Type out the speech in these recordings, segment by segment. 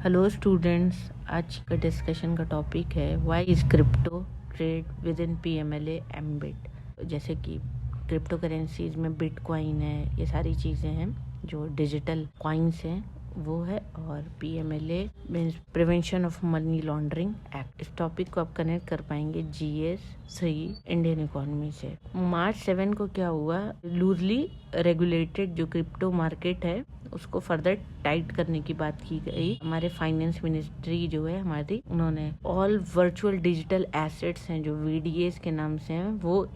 Hello students, आज का discussion का टॉपिक है why is crypto trade with in PMLA ambit. जैसे कि क्रिप्टो करेंसीज में बिटकॉइन है, ये सारी चीज़ें हैं जो डिजिटल कॉइन्स हैं वो है, और PMLA means prevention of money laundering act. इस टॉपिक को आप कनेक्ट कर पाएंगे जीएस 3 इंडियन इकोनॉमी से। मार्च 7 को क्या हुआ, लूजली रेगुलेटेड जो क्रिप्टो मार्केट है उसको फर्दर टाइट करने की बात की गई। हमारे फाइनेंस मिनिस्ट्री जो है हमारी, उन्होंने ऑल वर्चुअल डिजिटल एसेट्स हैं जो वीडीएस के नाम से हैं वो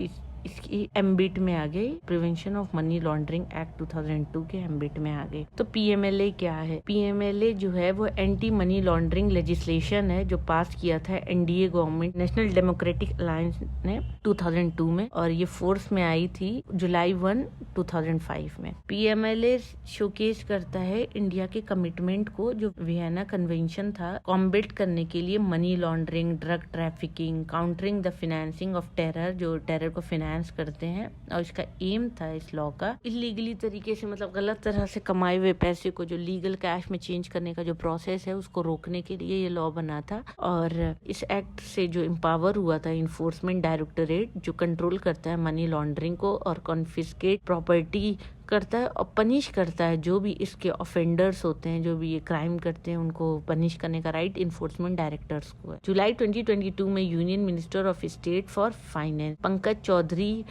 इसकी एम्बिट में आ गई। Prevention of money laundering act 2002 के एम्बिट में आ गई। तो पीएमएलए क्या है? पीएमएलए जो है वो एंटी मनी लॉन्ड्रिंग लेजिस्लेशन है जो पास किया था NDA government, national democratic alliance ने 2002 में, और ये फोर्स में आई थी जुलाई 1, 2005 में। पीएमएलए शोकेस करता है इंडिया के कमिटमेंट को, जो वियना कन्वेंशन था, कॉम्बेट करने के लिए money laundering, drug trafficking, countering the financing of terror, जो टेरर को फाइनेंस करते हैं। और इसका एम था इस लॉ का इलीगली तरीके से, मतलब गलत तरह से कमाए हुए पैसे को जो लीगल कैश में चेंज करने का जो प्रोसेस है उसको रोकने के लिए ये लॉ बना था। और इस एक्ट से जो एम्पावर हुआ था इन्फोर्समेंट डायरेक्टोरेट, जो कंट्रोल करता है मनी लॉन्ड्रिंग को और कॉन्फिस्केट प्रॉपर्टी करता है और पनिश करता है जो भी इसके ऑफेंडर्स होते हैं, जो भी ये क्राइम करते हैं उनको पनिश करने का राइट इन्फोर्समेंट डायरेक्टर्स को है। जुलाई 2022 में union minister of state for finance Pankaj Chaudhary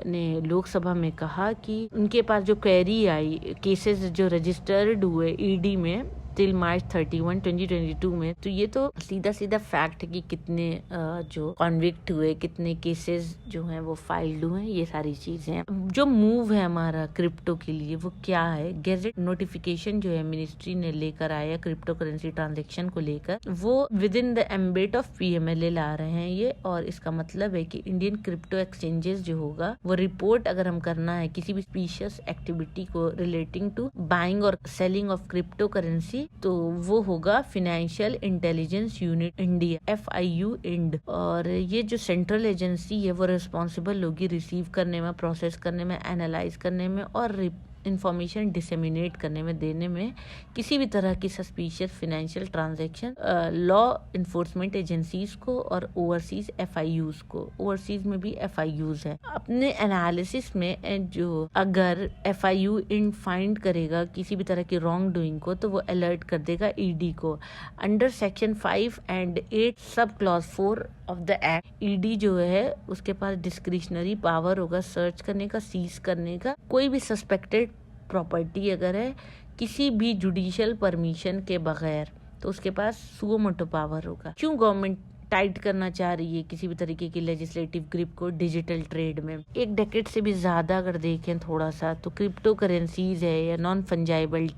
ने लोकसभा में कहा कि उनके पास जो क्वेरी आई, केसेस जो रजिस्टर्ड हुए ईडी में टिल मार्च 31, 2022 में, तो ये तो सीधा सीधा फैक्ट है कि कितने जो कॉन्विक्ट हुए, कितने केसेस जो हैं वो फाइल्ड हुए, ये सारी चीजें हैं। जो मूव है हमारा क्रिप्टो के लिए वो क्या है? गेजेट नोटिफिकेशन जो है मिनिस्ट्री ने लेकर आया क्रिप्टो करेंसी ट्रांजेक्शन को लेकर, वो within the ambit of PMLA ला रहे हैं ये। और इसका मतलब है कि इंडियन क्रिप्टो एक्सचेंजेस जो होगा वो रिपोर्ट अगर हम करना है किसी भी स्पीशियस एक्टिविटी को रिलेटिंग टू बाइंग और सेलिंग ऑफ क्रिप्टो करेंसी, तो वो होगा financial intelligence unit India, FIU IND. और ये जो सेंट्रल एजेंसी है वो रिस्पॉन्सिबल होगी रिसीव करने में, प्रोसेस करने में, एनालाइज करने में और इंफॉर्मेशन डिसेमिनेट करने में, देने में किसी भी तरह की suspicious financial transaction law enforcement agencies को और ओवरसीज FIUs को। ओवरसीज में भी FIUs है। अपने एनालिसिस में जो अगर FIU इन फाइंड करेगा किसी भी तरह की रॉन्ग डूइंग को, तो वो अलर्ट कर देगा ईडी को। Under section 5 and 8 sub clause 4 of the act, ED जो है उसके पास डिस्क्रिशनरी पावर होगा सर्च करने का, सीज करने का। कोई भी सस्पेक्टेड प्रॉपर्टी अगर है किसी भी जुडिशियल परमिशन के बगैर, तो उसके पास सुओ मोटो पावर होगा। क्यों गवर्नमेंट टाइट करना चाह रही है किसी भी तरीके की लेजिस्लेटिव ग्रिप को डिजिटल ट्रेड में? एक डेकेड से भी ज्यादा अगर देखें थोड़ा सा, तो क्रिप्टो करेंसीज है या नॉन फंजाइबल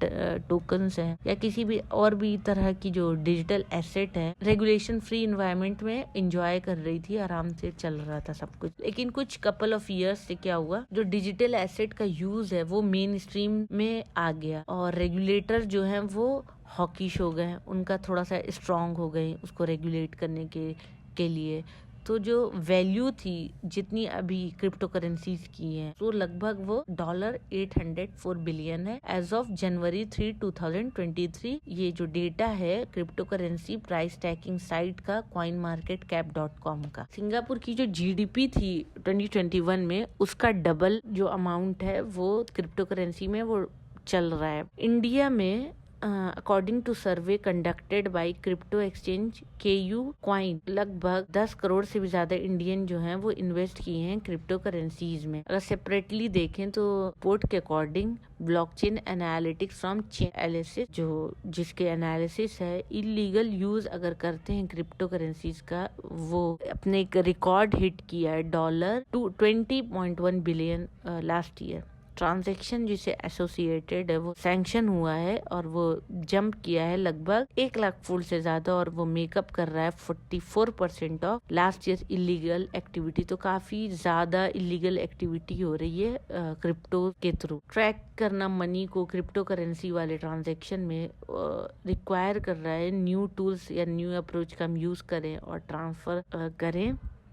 टोकन्स है या किसी भी और भी तरह की जो डिजिटल एसेट है, रेगुलेशन फ्री एनवायरनमेंट में एंजॉय कर रही थी, आराम से चल रहा था सब कुछ। लेकिन कुछ कपल ऑफ ईयर्स से क्या हुआ, जो डिजिटल एसेट का यूज है वो मेन स्ट्रीम में आ गया और रेगुलेटर जो है वो हॉकिश हो गए, उनका थोड़ा सा स्ट्रांग हो गए उसको रेगुलेट करने के लिए। तो जो वैल्यू थी जितनी अभी क्रिप्टो करेंसीज की है, तो लगभग वो $804 बिलियन है एज ऑफ जनवरी 3, 2023। ये जो डेटा है crypto currency price tracking site का coinmarketcap.com का। सिंगापुर की जो GDP थी 2021 में, उसका डबल जो अमाउंट है वो क्रिप्टो करेंसी में वो चल रहा है। इंडिया में according to survey conducted by crypto exchange KU Coin, लगभग 10 करोड़ से भी ज्यादा इंडियन जो हैं वो इन्वेस्ट किए हैं क्रिप्टो करेंसीज में। अगर सेपरेटली देखें तो रिपोर्ट के according blockchain analytics from Chainalysis, जो जिसके एनालिसिस है इलीगल यूज अगर करते हैं क्रिप्टो करेंसीज का, वो अपने एक रिकॉर्ड हिट किया है $20.1 बिलियन लास्ट ईयर। ट्रांजैक्शन जिसे एसोसिएटेड है वो सैंक्शन हुआ है और वो जंप किया है लगभग 1 लाख फुल से ज्यादा, और वो मेकअप कर रहा है 44% of last year illegal activity. तो काफी ज्यादा इलीगल एक्टिविटी हो रही है क्रिप्टो के थ्रू। ट्रैक करना मनी को क्रिप्टो करेंसी वाले ट्रांजैक्शन में रिक्वायर कर रहा है न्यू टूल्स या न्यू अप्रोच का हम यूज करें और ट्रांसफर करें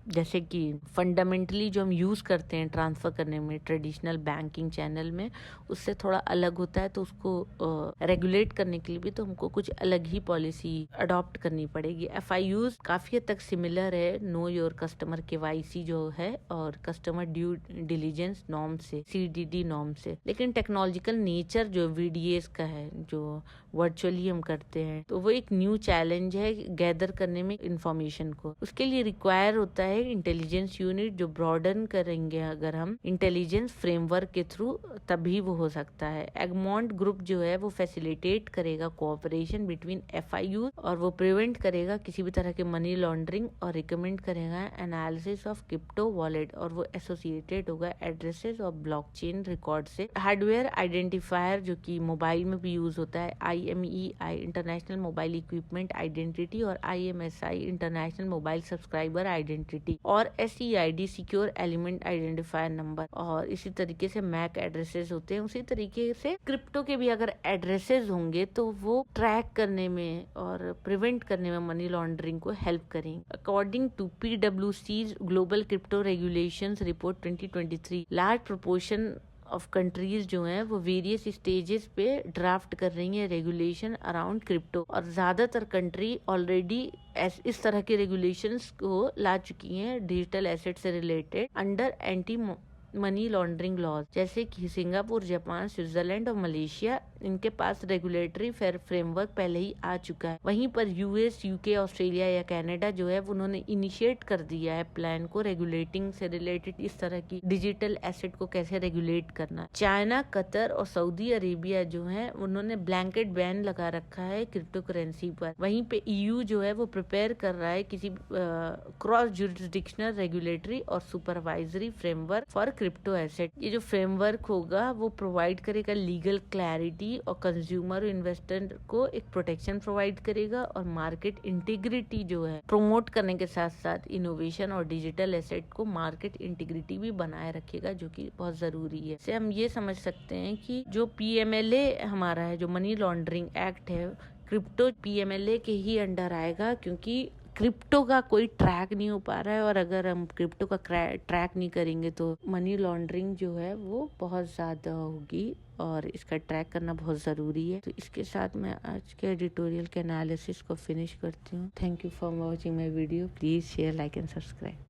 जैसे कि फंडामेंटली जो हम यूज़ करते हैं ट्रांसफ़र करने में ट्रेडिशनल बैंकिंग चैनल में, उससे थोड़ा अलग होता है। तो उसको रेगुलेट करने के लिए भी तो हमको कुछ अलग ही पॉलिसी अडॉप्ट करनी पड़ेगी। FIUs काफ़ी हद तक सिमिलर है नो योर कस्टमर KYC जो है और कस्टमर ड्यू डिलीजेंस नॉर्म से, CDD नॉर्म से, लेकिन टेक्नोलॉजिकल नेचर जो VDAs का है, जो वर्चुअली हम करते हैं, तो वो एक न्यू चैलेंज है गैदर करने में इंफॉर्मेशन को। उसके लिए रिक्वायर होता है इंटेलिजेंस यूनिट जो ब्रॉडन करेंगे अगर हम इंटेलिजेंस फ्रेमवर्क के थ्रू, तभी वो हो सकता है। एगमॉन्ट ग्रुप जो है वो फैसिलिटेट करेगा कोऑपरेशन बिटवीन FIU और वो प्रिवेंट करेगा किसी भी तरह के मनी लॉन्ड्रिंग और रिकमेंड करेगा एनालिसिस ऑफ क्रिप्टो वॉलेट, और वो एसोसिएटेड होगा एड्रेसेस और ब्लॉकचेन रिकॉर्ड से। हार्डवेयर आइडेंटिफायर जो कि मोबाइल में भी यूज होता है, IMEI international mobile equipment identity और IMSI international mobile subscriber identity और SEID secure element identifier number, और इसी तरीके से मैक एड्रेसेस होते हैं। उसी तरीके से क्रिप्टो के भी अगर एड्रेसेस होंगे तो वो ट्रैक करने में और प्रिवेंट करने में मनी लॉन्ड्रिंग को हेल्प करेंगे। According to PwC's global crypto regulations report 2023, large proportion of countries जो हैं वो वेरियस स्टेजेस पे ड्राफ्ट कर रही हैं रेगुलेशन अराउंड क्रिप्टो, और ज्यादातर कंट्री ऑलरेडी इस तरह के रेगुलेशंस को ला चुकी हैं डिजिटल एसेट से related under anti money laundering laws, जैसे कि सिंगापुर, जापान, स्विट्जरलैंड और मलेशिया, इनके पास रेगुलेटरी फ्रेमवर्क पहले ही आ चुका है। वहीं पर US, UK, ऑस्ट्रेलिया या कनाडा जो है उन्होंने इनिशिएट कर दिया है प्लान को रेगुलेटिंग से रिलेटेड, इस तरह की डिजिटल एसेट को कैसे रेगुलेट करना। चाइना, कतर और सऊदी अरेबिया जो है उन्होंने ब्लैंकेट बैन लगा रखा है क्रिप्टो करेंसी पर। वहीं पे EU जो है वो प्रिपेयर कर रहा है किसी क्रॉस जुरिस्डिक्शनल रेगुलेटरी और supervisory framework for crypto asset. ये जो फ्रेमवर्क होगा वो प्रोवाइड करेगा लीगल क्लैरिटी और कंज्यूमर इन्वेस्टर को एक प्रोटेक्शन प्रोवाइड करेगा, और मार्केट इंटीग्रिटी जो है प्रमोट करने के साथ साथ इनोवेशन और डिजिटल एसेट को मार्केट इंटीग्रिटी भी बनाए रखेगा, जो कि बहुत जरूरी है। से हम ये समझ सकते हैं कि जो PMLA हमारा है, जो मनी लॉन्ड्रिंग एक्ट है, क्रिप्टो PMLA के ही अंडर आएगा, क्योंकि क्रिप्टो का कोई ट्रैक नहीं हो पा रहा है, और अगर हम क्रिप्टो का ट्रैक नहीं करेंगे तो मनी लॉन्ड्रिंग जो है वो बहुत ज़्यादा होगी, और इसका ट्रैक करना बहुत ज़रूरी है। तो इसके साथ मैं आज के एडिटोरियल के एनालिसिस को फिनिश करती हूँ। Thank you for watching my video. Please share, like and subscribe.